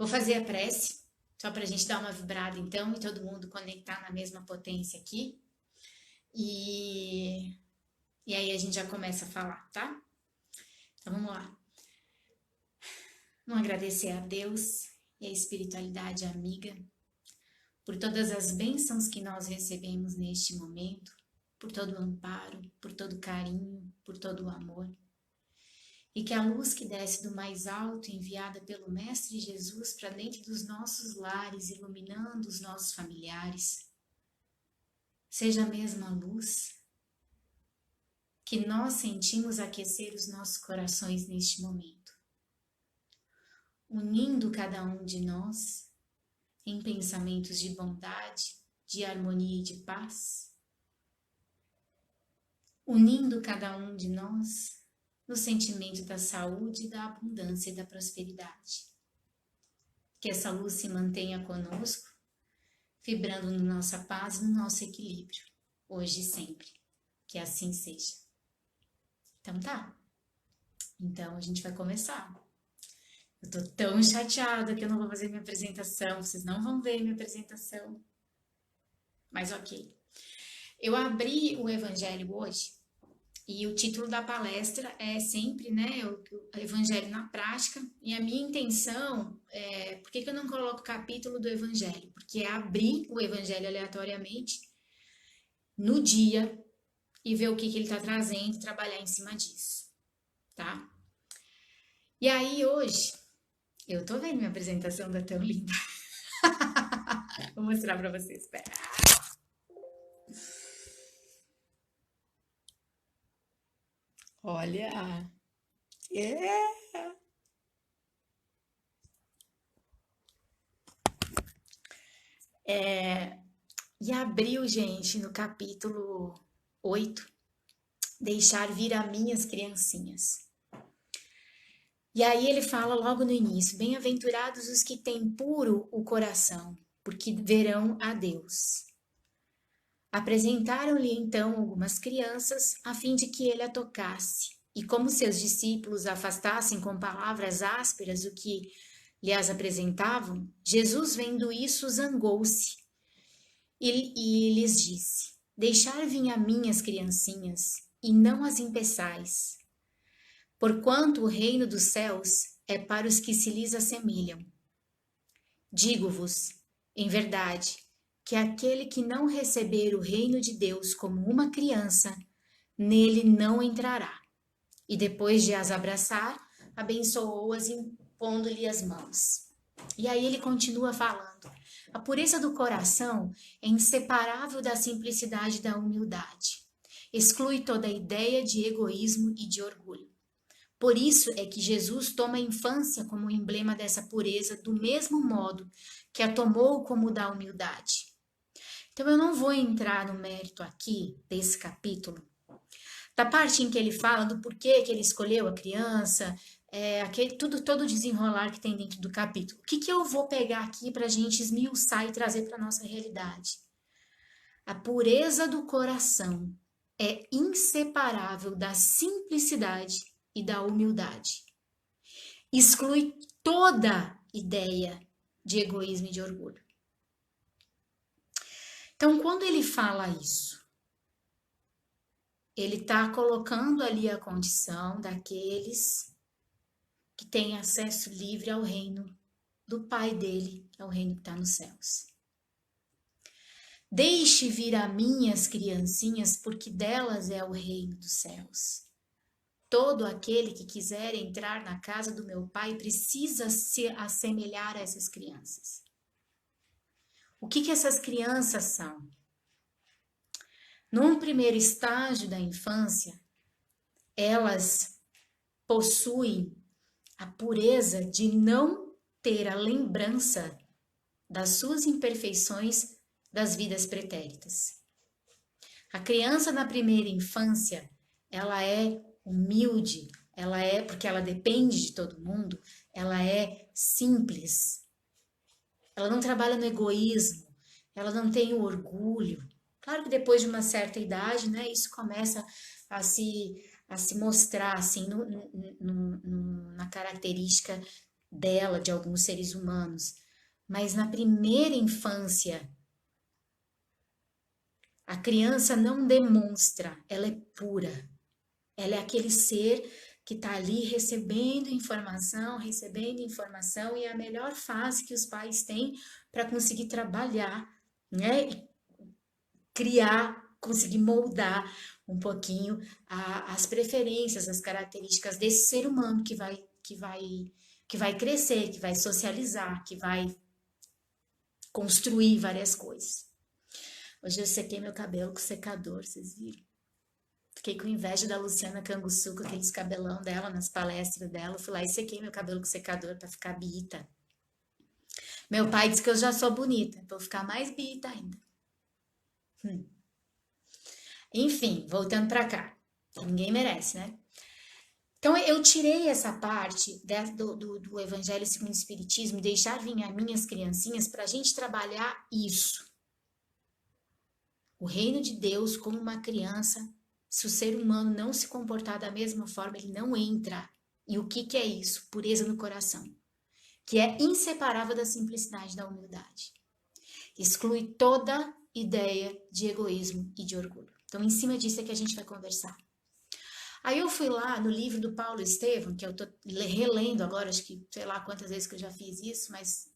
Vou fazer a prece, só para a gente dar uma vibrada então e todo mundo conectar na mesma potência aqui. E, e aí a gente já começa a falar, tá? Então vamos lá. Vamos agradecer a Deus e a espiritualidade amiga por todas as bênçãos que nós recebemos neste momento, por todo o amparo, por todo o carinho, por todo o amor. E que a luz que desce do mais alto, enviada pelo Mestre Jesus para dentro dos nossos lares, iluminando os nossos familiares, seja a mesma luz que nós sentimos aquecer os nossos corações neste momento, unindo cada um de nós em pensamentos de bondade, de harmonia e de paz, unindo cada um de nós no sentimento da saúde, da abundância e da prosperidade. Que essa luz se mantenha conosco, vibrando na nossa paz e no nosso equilíbrio, hoje e sempre. Que assim seja. Então tá. Então a gente vai começar. Eu tô tão chateada que eu não vou fazer minha apresentação, vocês não vão ver minha apresentação. Mas ok. Eu abri o Evangelho hoje e o título da palestra é sempre, né, o Evangelho na prática. E a minha intenção é, por que eu não coloco o capítulo do Evangelho? Porque é abrir o Evangelho aleatoriamente no dia e ver o que ele está trazendo e trabalhar em cima disso, tá? E aí hoje, eu tô vendo minha apresentação da tão linda. Vou mostrar pra vocês, espera. Olha, e abriu, gente, no capítulo 8, deixar vir a minhas criancinhas. E aí ele fala logo no início, bem-aventurados os que têm puro o coração, porque verão a Deus. Apresentaram-lhe então algumas crianças, a fim de que ele a tocasse. E como seus discípulos afastassem com palavras ásperas o que lhe as apresentavam, Jesus, vendo isso, zangou-se e lhes disse: deixar vir a minhas criancinhas, e não as impeçais, porquanto o reino dos céus é para os que se lhes assemelham. Digo-vos, em verdade, que aquele que não receber o reino de Deus como uma criança, nele não entrará. E depois de as abraçar, abençoou-as impondo-lhe as mãos. E aí ele continua falando. A pureza do coração é inseparável da simplicidade e da humildade. Exclui toda ideia de egoísmo e de orgulho. Por isso é que Jesus toma a infância como emblema dessa pureza, do mesmo modo que a tomou como da humildade. Então eu não vou entrar no mérito aqui desse capítulo, da parte em que ele fala do porquê que ele escolheu a criança, todo o desenrolar que tem dentro do capítulo. O que eu vou pegar aqui para a gente esmiuçar e trazer para a nossa realidade? A pureza do coração é inseparável da simplicidade e da humildade. Exclui toda ideia de egoísmo e de orgulho. Então, quando ele fala isso, ele está colocando ali a condição daqueles que têm acesso livre ao reino do Pai dele, que é o reino que está nos céus. Deixe vir a minhas criancinhas, porque delas é o reino dos céus. Todo aquele que quiser entrar na casa do meu Pai precisa se assemelhar a essas crianças. O que essas crianças são? Num primeiro estágio da infância, elas possuem a pureza de não ter a lembrança das suas imperfeições das vidas pretéritas. A criança na primeira infância, ela é humilde, porque ela depende de todo mundo, ela é simples. Ela não trabalha no egoísmo, ela não tem o orgulho. Claro que depois de uma certa idade, né, isso começa a se mostrar assim na característica dela, de alguns seres humanos, mas na primeira infância, a criança não demonstra, ela é pura. Ela é aquele ser que está ali recebendo informação, e é a melhor fase que os pais têm para conseguir trabalhar, né? E criar, conseguir moldar um pouquinho as preferências, as características desse ser humano que vai crescer, que vai socializar, que vai construir várias coisas. Hoje eu sequei meu cabelo com secador, vocês viram? Fiquei com inveja da Luciana Canguçu, com aqueles cabelão dela nas palestras dela. Fui lá e sequei meu cabelo com secador para ficar bita. Meu pai disse que eu já sou bonita, vou ficar mais bita ainda. Enfim, voltando para cá. Ninguém merece, né? Então eu tirei essa parte do Evangelho segundo o Espiritismo, deixar vir as minhas criancinhas para a gente trabalhar isso. O reino de Deus como uma criança, se o ser humano não se comportar da mesma forma, ele não entra. E o que é isso? Pureza no coração, que é inseparável da simplicidade, da humildade. Exclui toda ideia de egoísmo e de orgulho. Então, em cima disso é que a gente vai conversar. Aí eu fui lá no livro do Paulo Estevam, que eu tô relendo agora, acho que sei lá quantas vezes que eu já fiz isso, mas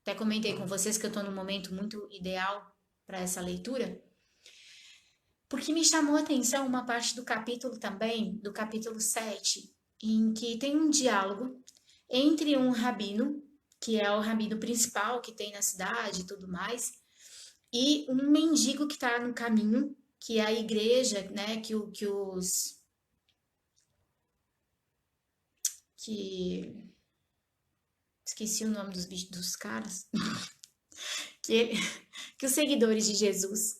até comentei com vocês que eu tô num momento muito ideal para essa leitura. Porque me chamou a atenção uma parte do capítulo também, do capítulo 7, em que tem um diálogo entre um rabino, que é o rabino principal que tem na cidade e tudo mais, e um mendigo que está no caminho, que é a igreja, né, esqueci o nome dos caras, que os seguidores de Jesus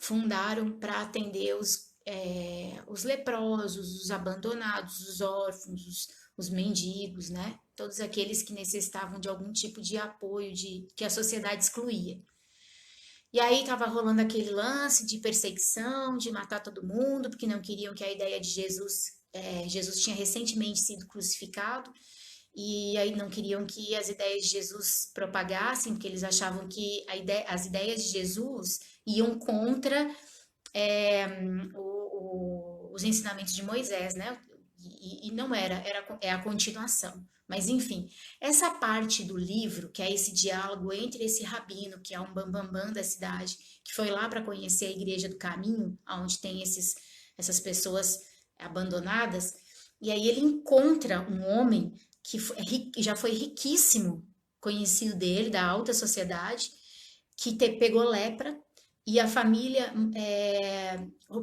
fundaram para atender os leprosos, os abandonados, os órfãos, os mendigos, né? Todos aqueles que necessitavam de algum tipo de apoio que a sociedade excluía. E aí estava rolando aquele lance de perseguição, de matar todo mundo, porque não queriam que a ideia de Jesus, Jesus tinha recentemente sido crucificado, e aí não queriam que as ideias de Jesus propagassem, porque eles achavam que as ideias de Jesus iam contra os ensinamentos de Moisés, né? E não é a continuação. Mas enfim, essa parte do livro, que é esse diálogo entre esse rabino, que é um bambambam da cidade, que foi lá para conhecer a Igreja do Caminho, onde tem essas pessoas abandonadas, e aí ele encontra um homem que já foi riquíssimo, conhecido dele, da alta sociedade, que pegou lepra, e a família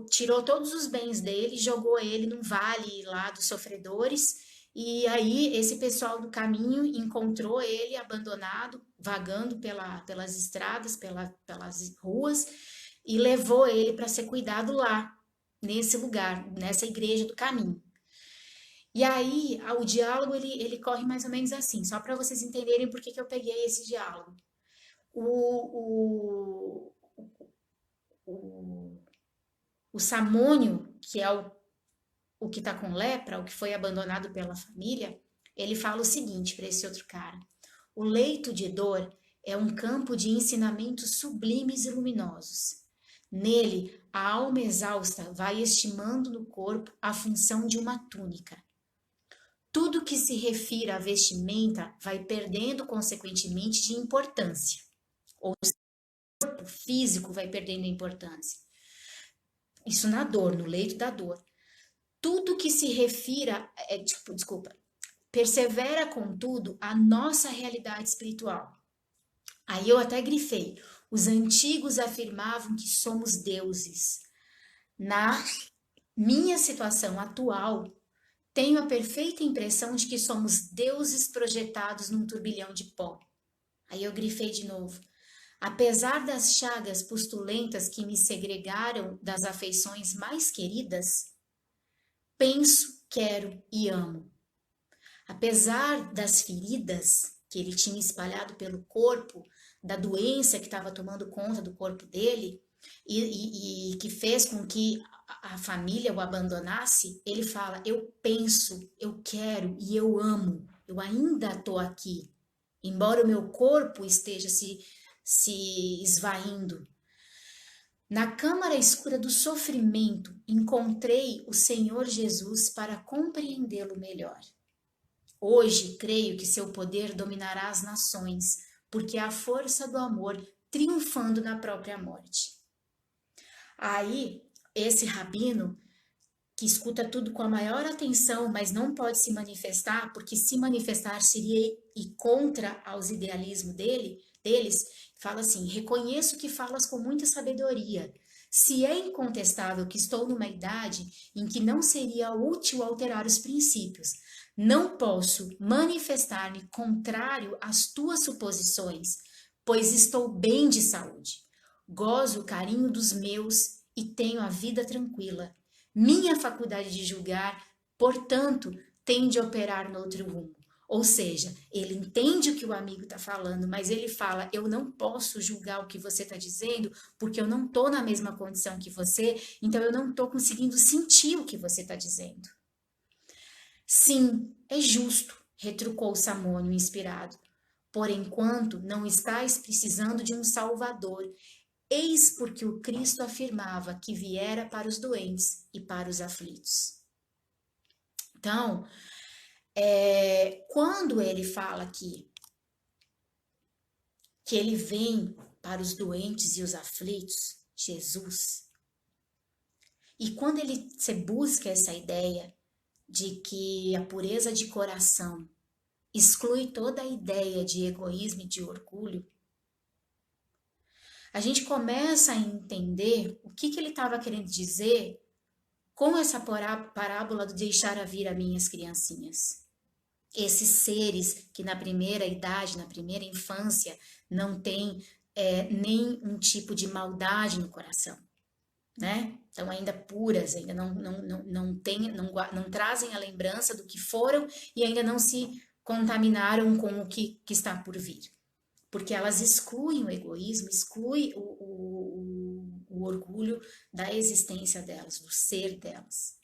tirou todos os bens dele, jogou ele num vale lá dos sofredores, e aí esse pessoal do caminho encontrou ele abandonado, vagando pelas estradas, pelas ruas, e levou ele para ser cuidado lá, nesse lugar, nessa igreja do caminho. E aí o diálogo ele corre mais ou menos assim, só para vocês entenderem por que eu peguei esse diálogo. O Samônio, que é o que está com lepra, o que foi abandonado pela família, ele fala o seguinte para esse outro cara: o leito de dor é um campo de ensinamentos sublimes e luminosos. Nele, a alma exausta vai estimando no corpo a função de uma túnica. Tudo que se refira à vestimenta vai perdendo consequentemente de importância. Ou seja, o corpo físico vai perdendo importância. Isso na dor, no leito da dor. Tudo que se refira, persevera contudo a nossa realidade espiritual. Aí eu até grifei. Os antigos afirmavam que somos deuses. Na minha situação atual, tenho a perfeita impressão de que somos deuses projetados num turbilhão de pó. Aí eu grifei de novo. Apesar das chagas pustulentas que me segregaram das afeições mais queridas, penso, quero e amo. Apesar das feridas que ele tinha espalhado pelo corpo, da doença que estava tomando conta do corpo dele e que fez com que a família o abandonasse, ele fala: eu penso, eu quero e eu amo. eu ainda estou aqui, embora o meu corpo esteja se esvaindo. Na câmara escura do sofrimento, encontrei o Senhor Jesus para compreendê-lo melhor. Hoje creio que seu poder dominará as nações, porque é a força do amor triunfando na própria morte. Aí, esse rabino, que escuta tudo com a maior atenção, mas não pode se manifestar, porque se manifestar seria ir contra aos idealismos deles, fala assim: reconheço que falas com muita sabedoria. Se é incontestável que estou numa idade em que não seria útil alterar os princípios, não posso manifestar-me contrário às tuas suposições, pois estou bem de saúde. Gozo o carinho dos meus e tenho a vida tranquila. Minha faculdade de julgar, portanto, tem de operar no outro rumo. Ou seja, ele entende o que o amigo está falando, mas ele fala: eu não posso julgar o que você está dizendo, porque eu não estou na mesma condição que você, então eu não estou conseguindo sentir o que você está dizendo. Sim, é justo, retrucou Samônio inspirado. Por enquanto, não estais precisando de um salvador. Eis porque o Cristo afirmava que viera para os doentes e para os aflitos. Então, quando ele fala aqui que ele vem para os doentes e os aflitos, Jesus, e quando você busca essa ideia de que a pureza de coração exclui toda a ideia de egoísmo e de orgulho, a gente começa a entender o que ele estava querendo dizer com essa parábola do deixar a vir a minhas criancinhas. Esses seres que na primeira idade, na primeira infância, não têm nem um tipo de maldade no coração, né? Estão ainda puras, ainda não trazem a lembrança do que foram e ainda não se contaminaram com o que está por vir. Porque elas excluem o egoísmo, excluem o orgulho da existência delas, do ser delas.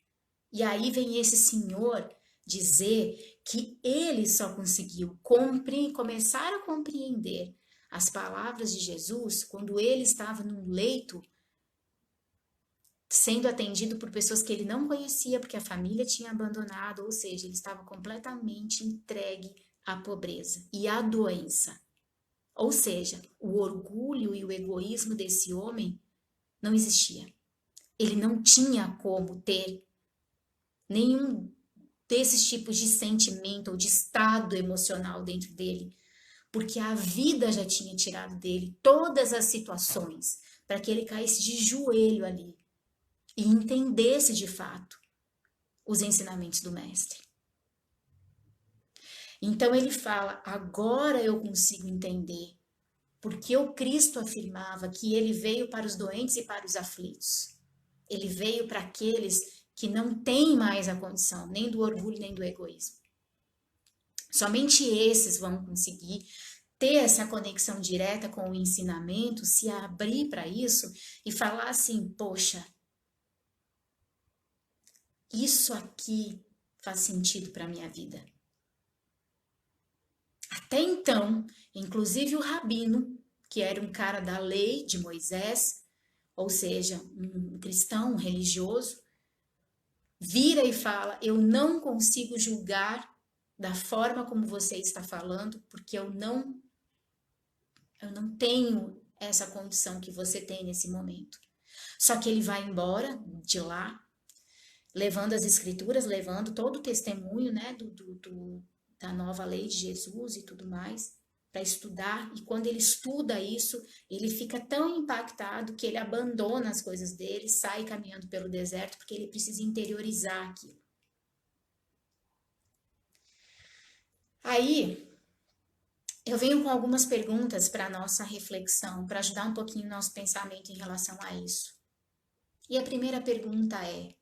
E aí vem esse senhor dizer que ele só conseguiu começar a compreender as palavras de Jesus quando ele estava num leito sendo atendido por pessoas que ele não conhecia, porque a família tinha abandonado, ou seja, ele estava completamente entregue à pobreza e à doença. Ou seja, o orgulho e o egoísmo desse homem não existia. Ele não tinha como ter nenhum desses tipos de sentimento ou de estado emocional dentro dele, porque a vida já tinha tirado dele todas as situações para que ele caísse de joelho ali e entendesse de fato os ensinamentos do mestre. Então ele fala: agora eu consigo entender porque o Cristo afirmava que ele veio para os doentes e para os aflitos. Ele veio para aqueles que não têm mais a condição nem do orgulho nem do egoísmo. Somente esses vão conseguir ter essa conexão direta com o ensinamento, se abrir para isso e falar assim: poxa, isso aqui faz sentido para a minha vida. Até então, inclusive o rabino, que era um cara da lei de Moisés, ou seja, um cristão, um religioso, vira e fala: eu não consigo julgar da forma como você está falando, porque eu não tenho essa condição que você tem nesse momento. Só que ele vai embora de lá, levando as escrituras, levando todo o testemunho, né, da nova lei de Jesus e tudo mais, para estudar. E quando ele estuda isso, ele fica tão impactado que ele abandona as coisas dele, sai caminhando pelo deserto, porque ele precisa interiorizar aquilo. Aí, eu venho com algumas perguntas para a nossa reflexão, para ajudar um pouquinho o nosso pensamento em relação a isso. E a primeira pergunta é: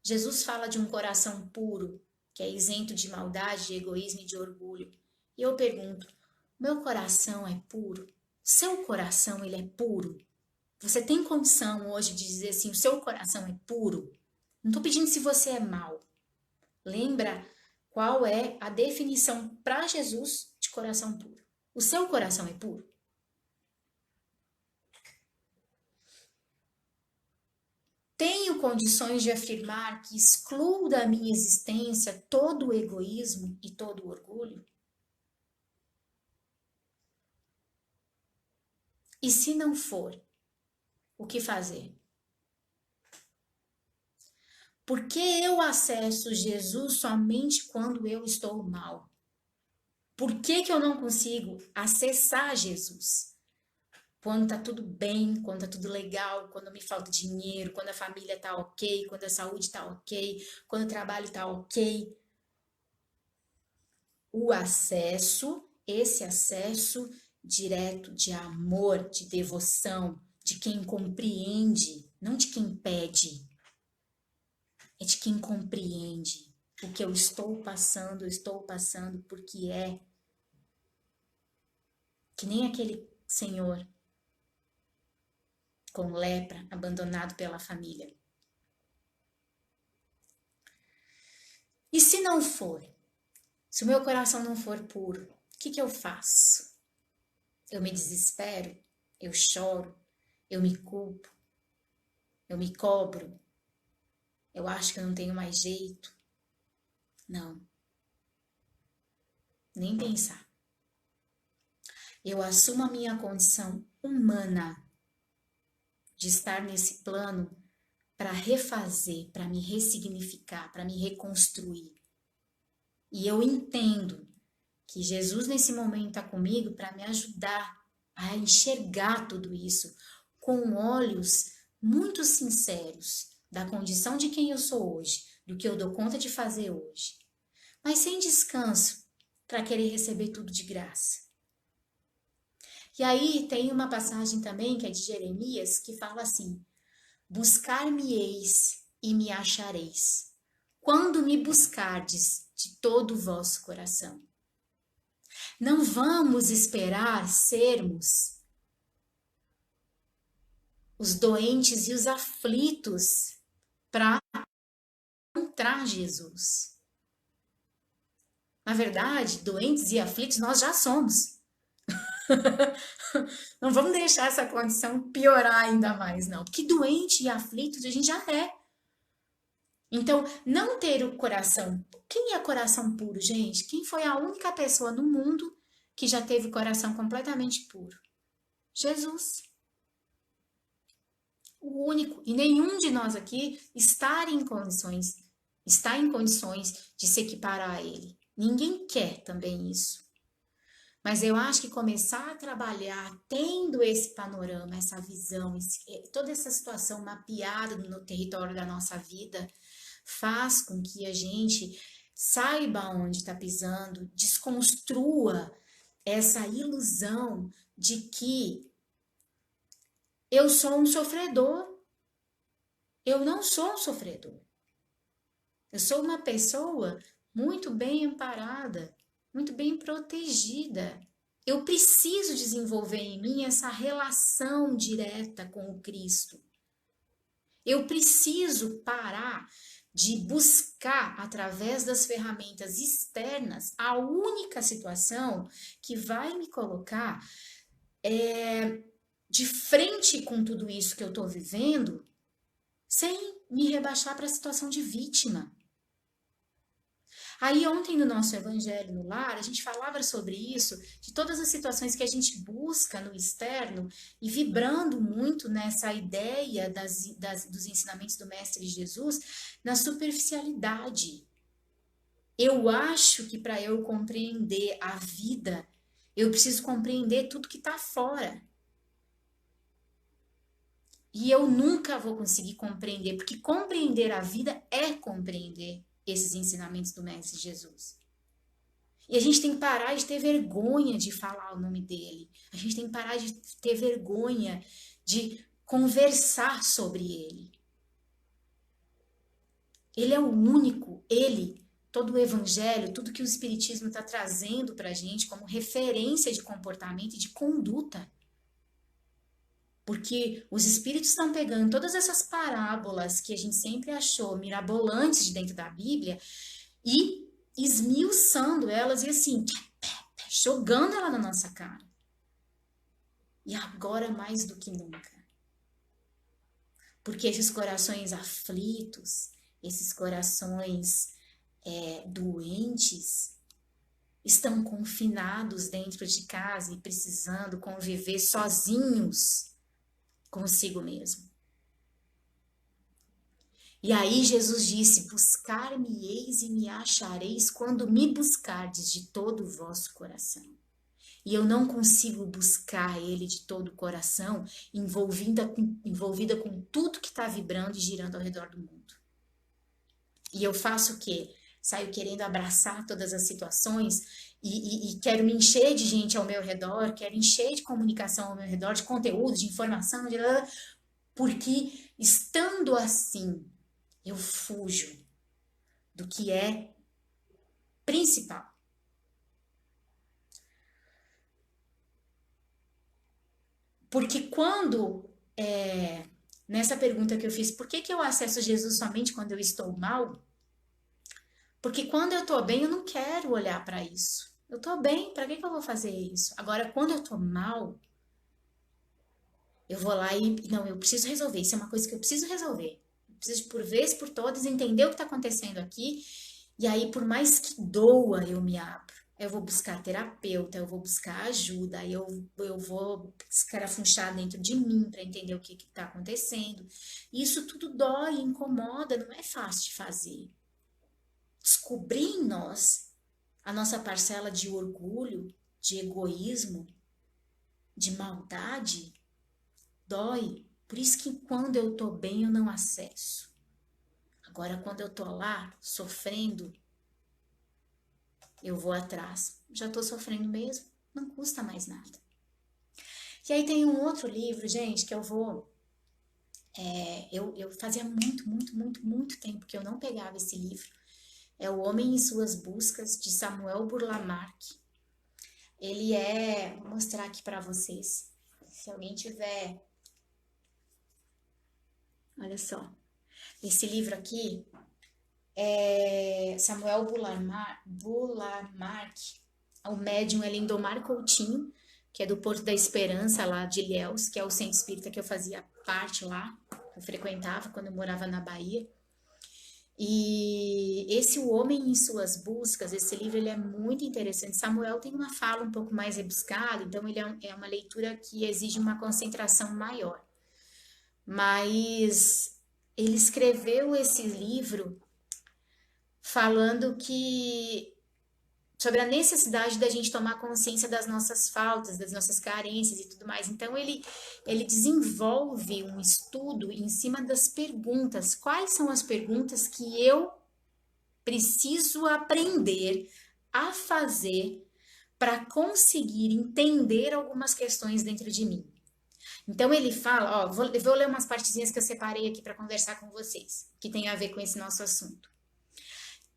Jesus fala de um coração puro, que é isento de maldade, de egoísmo e de orgulho. E eu pergunto: meu coração é puro? Seu coração, ele é puro? Você tem condição hoje de dizer assim: o seu coração é puro? Não estou pedindo se você é mau. Lembra qual é a definição para Jesus de coração puro. O seu coração é puro? Tenho condições de afirmar que excluo da minha existência todo o egoísmo e todo o orgulho? E se não for, o que fazer? Por que eu acesso Jesus somente quando eu estou mal? Por que eu não consigo acessar Jesus? Quando tá tudo bem, quando tá tudo legal, quando me falta dinheiro, quando a família tá ok, quando a saúde tá ok, quando o trabalho tá ok. O acesso, esse acesso direto de amor, de devoção, de quem compreende, não de quem pede, é de quem compreende o que eu estou passando porque é que nem aquele senhor com lepra, abandonado pela família. E se não for? Se o meu coração não for puro, o que eu faço? Eu me desespero? Eu choro? Eu me culpo? Eu me cobro? Eu acho que eu não tenho mais jeito? Não. Nem pensar. Eu assumo a minha condição humana de estar nesse plano para refazer, para me ressignificar, para me reconstruir. E eu entendo que Jesus nesse momento está comigo para me ajudar a enxergar tudo isso com olhos muito sinceros da condição de quem eu sou hoje, do que eu dou conta de fazer hoje, mas sem descanso para querer receber tudo de graça. E aí tem uma passagem também que é de Jeremias que fala assim: buscar-me-eis e me achareis, quando me buscardes de todo o vosso coração. Não vamos esperar sermos os doentes e os aflitos para encontrar Jesus. Na verdade, doentes e aflitos nós já somos. Não vamos deixar essa condição piorar ainda mais, não. Porque doente e aflito a gente já é. Então, não ter o coração... Quem é coração puro, gente? Quem foi a única pessoa no mundo que já teve o coração completamente puro? Jesus. O único. E nenhum de nós aqui está em condições de se equiparar a ele. Ninguém quer também isso. Mas eu acho que começar a trabalhar tendo esse panorama, essa visão, toda essa situação mapeada no território da nossa vida, faz com que a gente saiba onde está pisando, desconstrua essa ilusão de que eu sou um sofredor. Eu não sou um sofredor. Eu sou uma pessoa muito bem amparada, muito bem protegida. Eu preciso desenvolver em mim essa relação direta com o Cristo. Eu preciso parar de buscar, através das ferramentas externas, a única situação que vai me colocar de frente com tudo isso que eu estou vivendo, sem me rebaixar para a situação de vítima. Aí ontem no nosso Evangelho no Lar, a gente falava sobre isso, de todas as situações que a gente busca no externo e vibrando muito nessa ideia dos ensinamentos do Mestre Jesus, na superficialidade. Eu acho que para eu compreender a vida, eu preciso compreender tudo que está fora. E eu nunca vou conseguir compreender, porque compreender a vida é compreender esses ensinamentos do Mestre Jesus. E a gente tem que parar de ter vergonha de falar o nome dele. A gente tem que parar de ter vergonha de conversar sobre ele. Ele é o único, todo o evangelho, tudo que o Espiritismo está trazendo para a gente como referência de comportamento e de conduta. Porque os espíritos estão pegando todas essas parábolas que a gente sempre achou mirabolantes de dentro da Bíblia e esmiuçando elas e assim, jogando ela na nossa cara. E agora mais do que nunca. Porque esses corações aflitos, esses corações doentes, estão confinados dentro de casa e precisando conviver sozinhos consigo mesmo. E aí Jesus disse: buscar-me-eis e me achareis quando me buscardes de todo o vosso coração. E eu não consigo buscar ele de todo o coração, envolvida com tudo que está vibrando e girando ao redor do mundo. E eu faço o quê? Saio querendo abraçar todas as situações e quero me encher de gente ao meu redor, quero encher de comunicação ao meu redor, de conteúdo, de informação, porque estando assim, eu fujo do que é principal. Porque quando, nessa pergunta que eu fiz, por que eu acesso Jesus somente quando eu estou mal? Porque quando eu tô bem, eu não quero olhar para isso. Eu tô bem, para que eu vou fazer isso? Agora, quando eu tô mal, eu vou lá e, não, eu preciso resolver. Isso é uma coisa que eu preciso resolver. Eu preciso, por vez por todas, entender o que está acontecendo aqui. E aí, por mais que doa, eu me abro. Eu vou buscar terapeuta, eu vou buscar ajuda, eu vou escarafunchar dentro de mim para entender o que está acontecendo. Isso tudo dói, incomoda, não é fácil de fazer. Descobrir em nós a nossa parcela de orgulho, de egoísmo, de maldade, dói. Por isso que quando eu tô bem, eu não acesso. Agora, quando eu tô lá, sofrendo, eu vou atrás. Já tô sofrendo mesmo, não custa mais nada. E aí tem um outro livro, gente, que eu vou... eu fazia muito tempo que eu não pegava esse livro. É O Homem e Suas Buscas, de Samuel Burlamark. Ele vou mostrar aqui para vocês. Se alguém tiver... Olha só. Esse livro aqui Samuel Burlamark, o médium é Lindomar Coutinho, que é do Porto da Esperança, lá de Ilhéus, que é o centro espírita que eu fazia parte lá, que eu frequentava quando eu morava na Bahia. E esse O Homem em Suas Buscas, esse livro ele é muito interessante. Samuel tem uma fala um pouco mais rebuscada, então ele é uma leitura que exige uma concentração maior. Mas ele escreveu esse livro falando sobre a necessidade da gente tomar consciência das nossas faltas, das nossas carências e tudo mais. Então ele desenvolve um estudo em cima das perguntas. Quais são as perguntas que eu preciso aprender a fazer para conseguir entender algumas questões dentro de mim? Então ele fala, ó, vou ler umas partezinhas que eu separei aqui para conversar com vocês, que tem a ver com esse nosso assunto.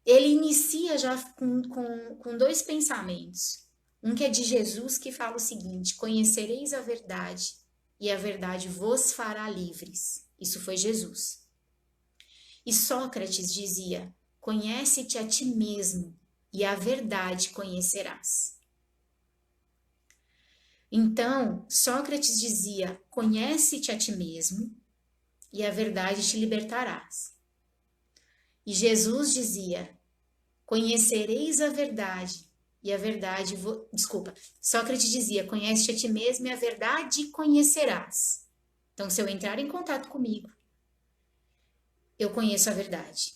Ele inicia já com dois pensamentos. Um que é de Jesus, que fala o seguinte: conhecereis a verdade, e a verdade vos fará livres. Isso foi Jesus. E Sócrates dizia: conhece-te a ti mesmo, e a verdade conhecerás. Então, Sócrates dizia: conhece-te a ti mesmo, e a verdade te libertarás. E Jesus dizia: conhecereis a verdade, e a verdade... Desculpa, Sócrates dizia, conhece-te a ti mesmo e a verdade conhecerás. Então, se eu entrar em contato comigo, eu conheço a verdade.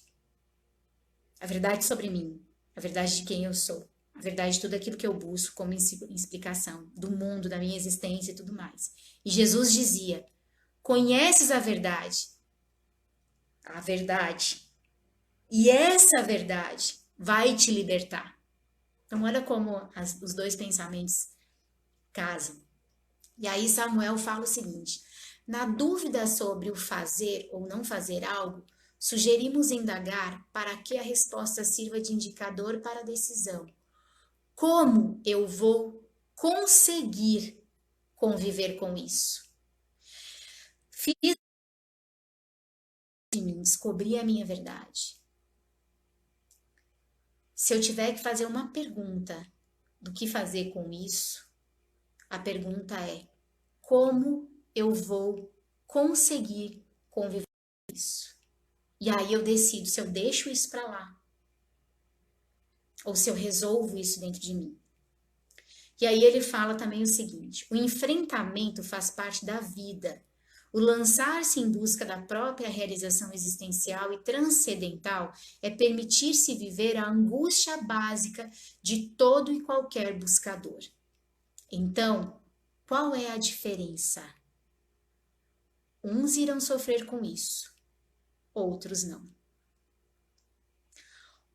A verdade sobre mim, a verdade de quem eu sou, a verdade de tudo aquilo que eu busco como explicação do mundo, da minha existência e tudo mais. E Jesus dizia, conheces a verdade, e essa verdade vai te libertar. Então, olha como os dois pensamentos casam. E aí, Samuel fala o seguinte: na dúvida sobre o fazer ou não fazer algo, sugerimos indagar para que a resposta sirva de indicador para a decisão. Como eu vou conseguir conviver com isso? Fiz de mim, descobri a minha verdade. Se eu tiver que fazer uma pergunta do que fazer com isso, a pergunta é: como eu vou conseguir conviver com isso? E aí eu decido se eu deixo isso para lá ou se eu resolvo isso dentro de mim. E aí ele fala também o seguinte: o enfrentamento faz parte da vida. O lançar-se em busca da própria realização existencial e transcendental é permitir-se viver a angústia básica de todo e qualquer buscador. Então, qual é a diferença? Uns irão sofrer com isso, outros não.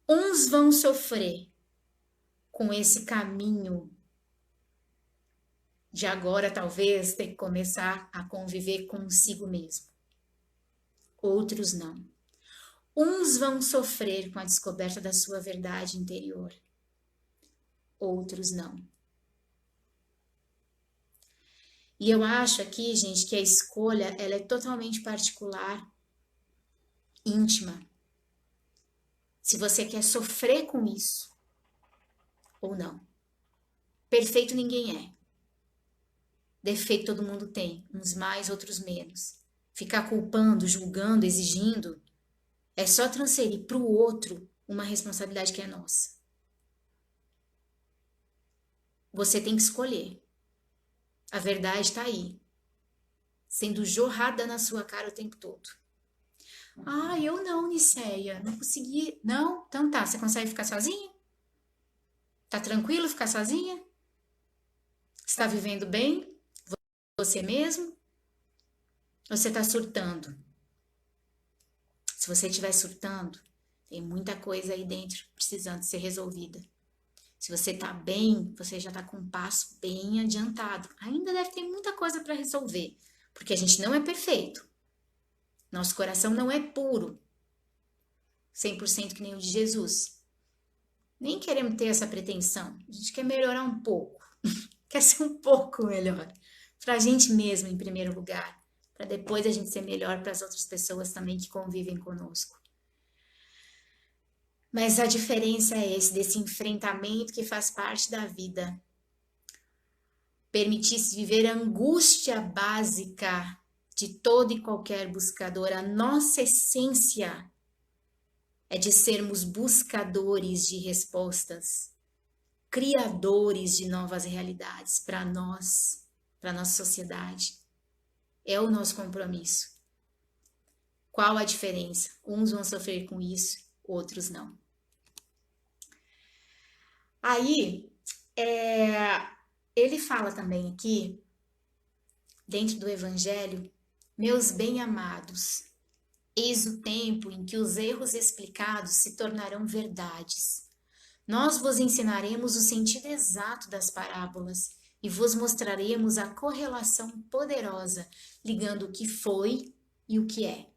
Uns vão sofrer com esse caminho de agora talvez ter que começar a conviver consigo mesmo. Outros não. Uns vão sofrer com a descoberta da sua verdade interior. Outros não. E eu acho aqui, gente, que a escolha ela é totalmente particular, íntima. Se você quer sofrer com isso ou não. Perfeito ninguém é. Defeito todo mundo tem, uns mais, outros menos. Ficar culpando, julgando, exigindo, é só transferir para o outro uma responsabilidade que é nossa. Você tem que escolher. A verdade está aí, sendo jorrada na sua cara o tempo todo. Ah, eu não, Nicéia, não consegui. Não? Então tá, você consegue ficar sozinha? Tá tranquilo ficar sozinha? Está vivendo bem? Você mesmo? Ou você está surtando? Se você estiver surtando, tem muita coisa aí dentro precisando ser resolvida. Se você está bem, você já está com um passo bem adiantado. Ainda deve ter muita coisa para resolver, porque a gente não é perfeito. Nosso coração não é puro, 100% que nem o de Jesus. Nem queremos ter essa pretensão. A gente quer melhorar um pouco, quer ser um pouco melhor. Para a gente mesmo, em primeiro lugar, para depois a gente ser melhor para as outras pessoas também que convivem conosco. Mas a diferença é desse enfrentamento que faz parte da vida. Permitir-se viver a angústia básica de todo e qualquer buscador. A nossa essência é de sermos buscadores de respostas, criadores de novas realidades para nós, para nossa sociedade. É o nosso compromisso. Qual a diferença? Uns vão sofrer com isso, outros não. Aí, ele fala também aqui, dentro do Evangelho, meus bem-amados, eis o tempo em que os erros explicados se tornarão verdades. Nós vos ensinaremos o sentido exato das parábolas e vos mostraremos a correlação poderosa ligando o que foi e o que é.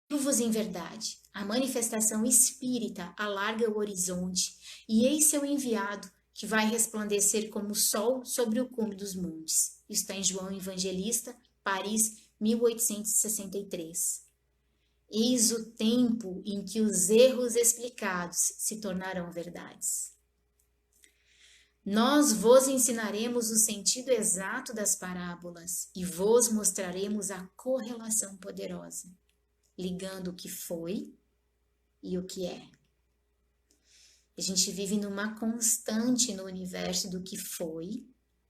Digo-vos em verdade, a manifestação espírita alarga o horizonte, e eis seu enviado, que vai resplandecer como o sol sobre o cume dos montes. Isso está em João Evangelista, Paris, 1863. Eis o tempo em que os erros explicados se tornarão verdades. Nós vos ensinaremos o sentido exato das parábolas e vos mostraremos a correlação poderosa, ligando o que foi e o que é. A gente vive numa constante no universo do que foi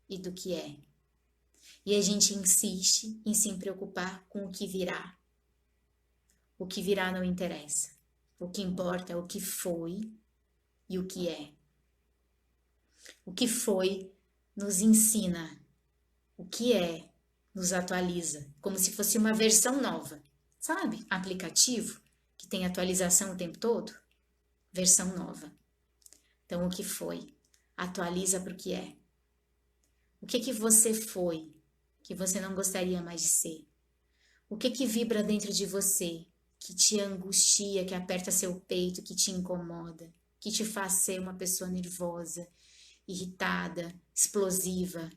e do que é. E a gente insiste em se preocupar com o que virá. O que virá não interessa. O que importa é o que foi e o que é. O que foi nos ensina. O que é nos atualiza, como se fosse uma versão nova. Sabe? Aplicativo que tem atualização o tempo todo? Versão nova. Então, o que foi? Atualiza para o que é. O que você foi que você não gostaria mais de ser? O que vibra dentro de você que te angustia, que aperta seu peito, que te incomoda, que te faz ser uma pessoa nervosa, irritada, explosiva?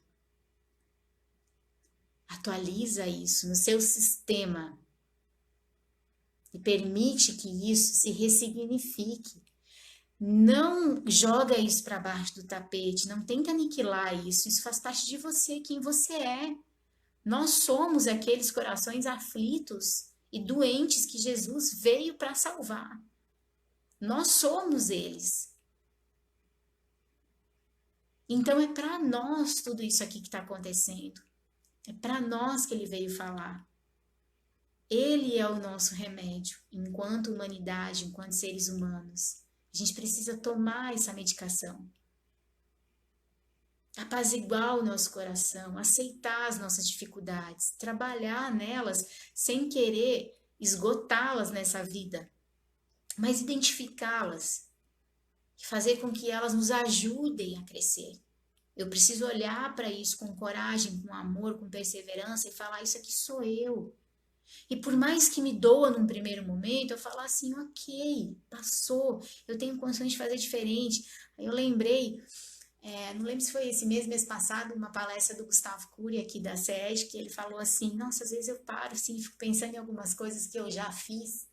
Atualiza isso no seu sistema e permite que isso se ressignifique. Não joga isso para baixo do tapete, não tenta aniquilar isso. Isso faz parte de você, quem você é. Nós somos aqueles corações aflitos e doentes que Jesus veio para salvar. Nós somos eles. Então é para nós tudo isso aqui que está acontecendo. É para nós que ele veio falar. Ele é o nosso remédio, enquanto humanidade, enquanto seres humanos. A gente precisa tomar essa medicação. Apaziguar o nosso coração, aceitar as nossas dificuldades, trabalhar nelas sem querer esgotá-las nessa vida, mas identificá-las e fazer com que elas nos ajudem a crescer. Eu preciso olhar para isso com coragem, com amor, com perseverança e falar: isso aqui sou eu. E por mais que me doa num primeiro momento, eu falo assim: ok, passou, eu tenho condições de fazer diferente. Aí eu lembrei, não lembro se foi esse mês passado, uma palestra do Gustavo Cury aqui da SED, que ele falou assim: nossa, às vezes eu paro assim, fico pensando em algumas coisas que eu já fiz.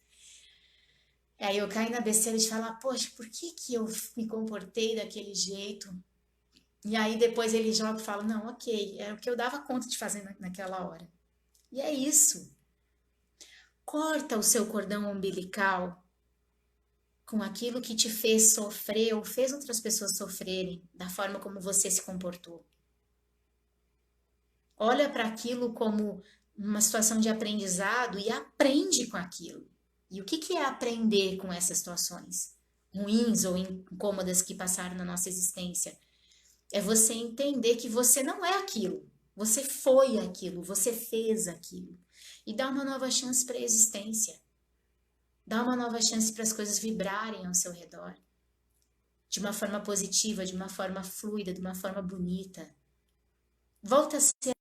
Aí eu caí na besteira de falar: poxa, por que que eu me comportei daquele jeito? E aí depois ele joga e fala: não, ok, é o que eu dava conta de fazer naquela hora. E é isso. Corta o seu cordão umbilical com aquilo que te fez sofrer ou fez outras pessoas sofrerem, da forma como você se comportou. Olha para aquilo como uma situação de aprendizado e aprende com aquilo. E o que é aprender com essas situações ruins ou incômodas que passaram na nossa existência? É você entender que você não é aquilo. Você foi aquilo, você fez aquilo. E dá uma nova chance para a existência. Dá uma nova chance para as coisas vibrarem ao seu redor. De uma forma positiva, de uma forma fluida, de uma forma bonita. Volta a ser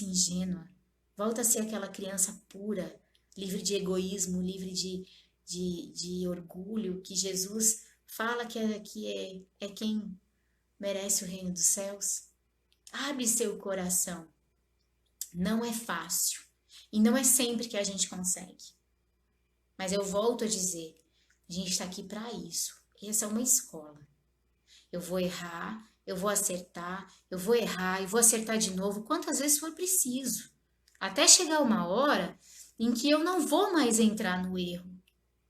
ingênua. Volta a ser aquela criança pura, livre de egoísmo, livre de orgulho, que Jesus fala que é quem merece o reino dos céus. Abre seu coração. Não é fácil. E não é sempre que a gente consegue. Mas eu volto a dizer, a gente está aqui para isso. Essa é uma escola. Eu vou errar, eu vou acertar, eu vou errar, eu vou acertar de novo, quantas vezes for preciso. Até chegar uma hora em que eu não vou mais entrar no erro.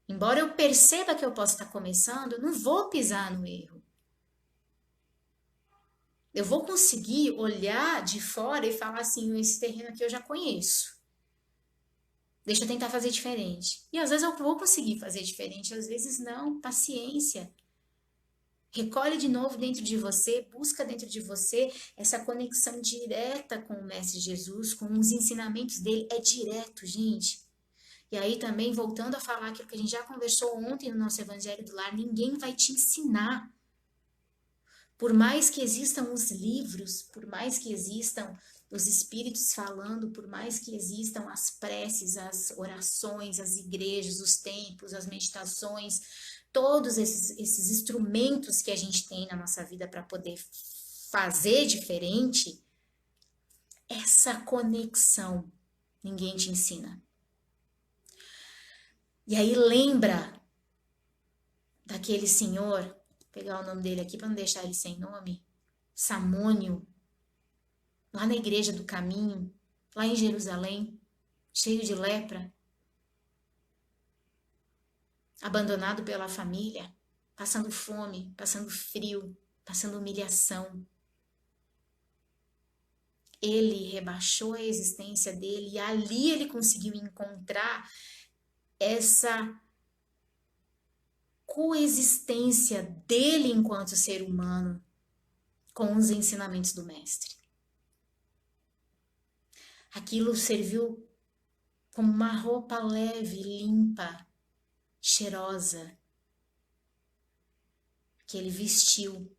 Embora eu perceba que eu possa estar começando, eu não vou pisar no erro. Eu vou conseguir olhar de fora e falar assim: esse terreno aqui eu já conheço. Deixa eu tentar fazer diferente. E às vezes eu vou conseguir fazer diferente, às vezes não. Paciência. Recolhe de novo dentro de você, busca dentro de você essa conexão direta com o Mestre Jesus, com os ensinamentos dele. É direto, gente. E aí também, voltando a falar aquilo que a gente já conversou ontem no nosso Evangelho do Lar, ninguém vai te ensinar. Por mais que existam os livros, por mais que existam os espíritos falando, por mais que existam as preces, as orações, as igrejas, os templos, as meditações, todos esses instrumentos que a gente tem na nossa vida para poder fazer diferente, essa conexão ninguém te ensina. E aí lembra daquele senhor, vou pegar o nome dele aqui para não deixar ele sem nome, Samônio, lá na igreja do caminho, lá em Jerusalém, cheio de lepra, abandonado pela família, passando fome, passando frio, passando humilhação. Ele rebaixou a existência dele e ali ele conseguiu encontrar essa coexistência dele enquanto ser humano com os ensinamentos do mestre. Aquilo serviu como uma roupa leve, limpa, cheirosa, que ele vestiu.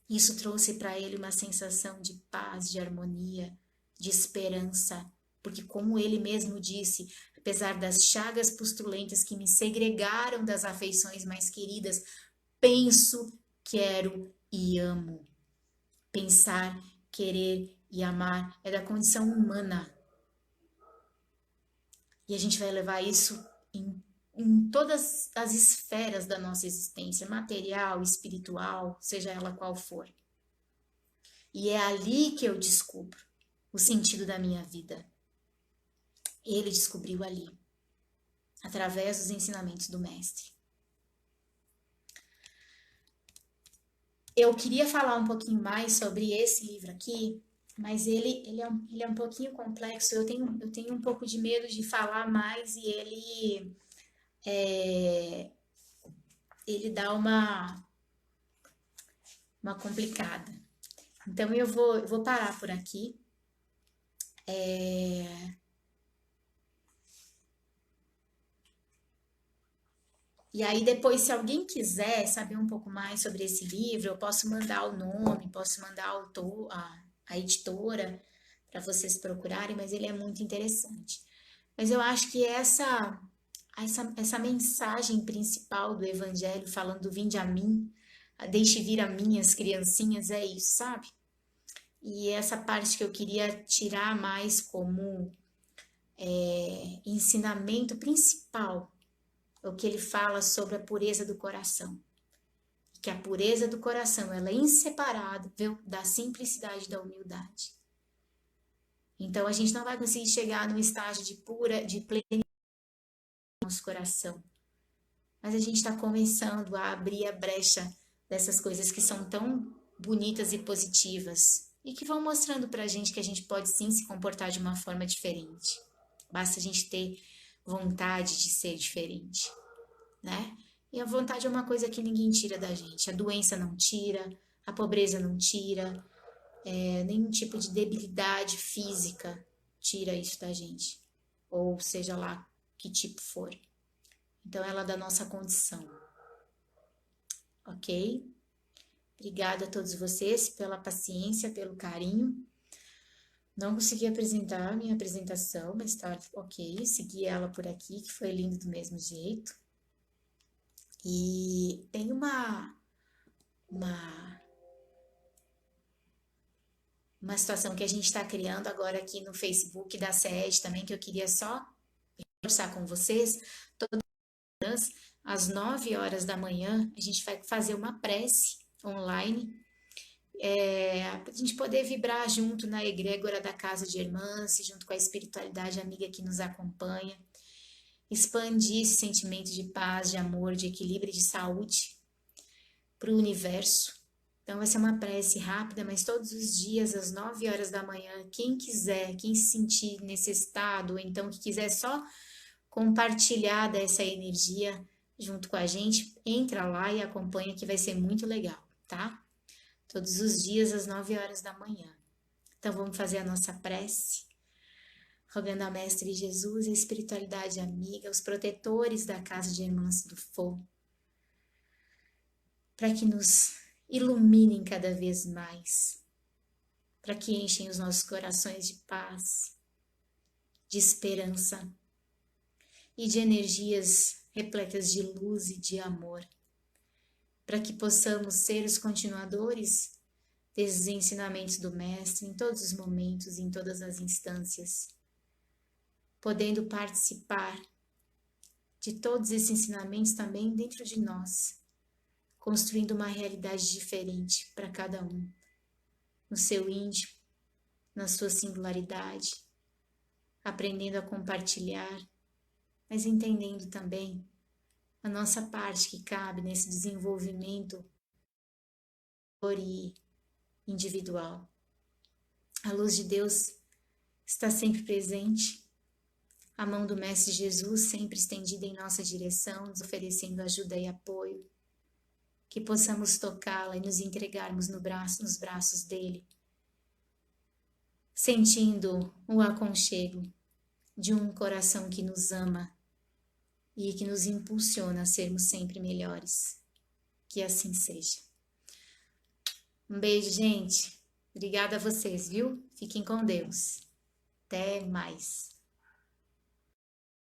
Isso trouxe para ele uma sensação de paz, de harmonia, de esperança, porque como ele mesmo disse, apesar das chagas pustulentas que me segregaram das afeições mais queridas, penso, quero e amo. Pensar, querer e amar é da condição humana. E a gente vai levar isso em em todas as esferas da nossa existência, material, espiritual, seja ela qual for. E é ali que eu descubro o sentido da minha vida. Ele descobriu ali, através dos ensinamentos do Mestre. Eu queria falar um pouquinho mais sobre esse livro aqui, mas ele é um pouquinho complexo. Eu tenho um pouco de medo de falar mais e ele dá uma complicada. Então eu vou parar por aqui. E aí depois, se alguém quiser saber um pouco mais sobre esse livro, eu posso mandar o nome, posso mandar o autor, a editora, para vocês procurarem, mas ele é muito interessante. Mas eu acho que essa mensagem principal do Evangelho, falando do vinde a mim, deixe vir a mim as criancinhas, é isso, sabe? E essa parte que eu queria tirar mais como ensinamento principal, o que ele fala sobre a pureza do coração. Que a pureza do coração ela é inseparável da simplicidade da humildade. Então a gente não vai conseguir chegar no estágio de plenitude no nosso coração. Mas a gente está começando a abrir a brecha dessas coisas que são tão bonitas e positivas e que vão mostrando para a gente que a gente pode sim se comportar de uma forma diferente. Basta a gente ter vontade de ser diferente, né? E a vontade é uma coisa que ninguém tira da gente. A doença não tira, a pobreza não tira, nenhum tipo de debilidade física tira isso da gente. Ou seja lá que tipo for. Então, ela é da nossa condição. Ok? Obrigada a todos vocês pela paciência, pelo carinho. Não consegui apresentar a minha apresentação, mas tá ok. Segui ela por aqui, que foi lindo do mesmo jeito. E tem uma situação que a gente está criando agora aqui no Facebook da SED também, que eu queria só conversar com vocês. Todas às 9 horas da manhã, a gente vai fazer uma prece online, para a gente poder vibrar junto na egrégora da Casa de Hermance, junto com a espiritualidade amiga que nos acompanha, expandir esse sentimento de paz, de amor, de equilíbrio e de saúde para o universo. Então, vai ser uma prece rápida, mas todos os dias, às 9 horas da manhã, quem quiser, quem se sentir necessitado, ou então que quiser só compartilhar dessa energia junto com a gente, entra lá e acompanha que vai ser muito legal, tá? Todos os dias, às 9 horas da manhã. Então, vamos fazer a nossa prece, rogando a Mestre Jesus, a espiritualidade amiga, os protetores da Casa de Hermance do Fogo, para que nos iluminem cada vez mais, para que enchem os nossos corações de paz, de esperança e de energias repletas de luz e de amor, para que possamos ser os continuadores desses ensinamentos do Mestre em todos os momentos, em todas as instâncias, podendo participar de todos esses ensinamentos também dentro de nós, construindo uma realidade diferente para cada um, no seu íntimo, na sua singularidade, aprendendo a compartilhar, mas entendendo também a nossa parte que cabe nesse desenvolvimento individual. A luz de Deus está sempre presente, a mão do Mestre Jesus sempre estendida em nossa direção, nos oferecendo ajuda e apoio, que possamos tocá-la e nos entregarmos nos braços dele, sentindo o aconchego de um coração que nos ama e que nos impulsiona a sermos sempre melhores. Que assim seja. Um beijo, gente. Obrigada a vocês, viu? Fiquem com Deus. Até mais.